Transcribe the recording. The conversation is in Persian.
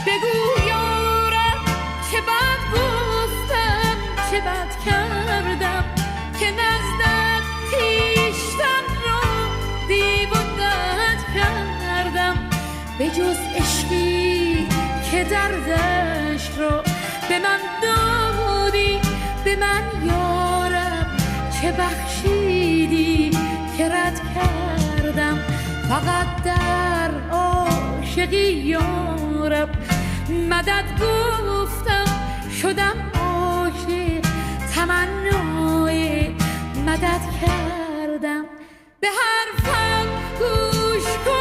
بگو یارم چه بد گفتم، چه بد کردم که نزدت خویشتن را دیوانت کردم. به جز عشقی که دردش را به من دادی، به من یارم چه بخشیدی که رد کردم. فقط در عاشقی یارم مدد گفتم، شدم عاشق تمنای مدد کردم. به حرفم گوش کن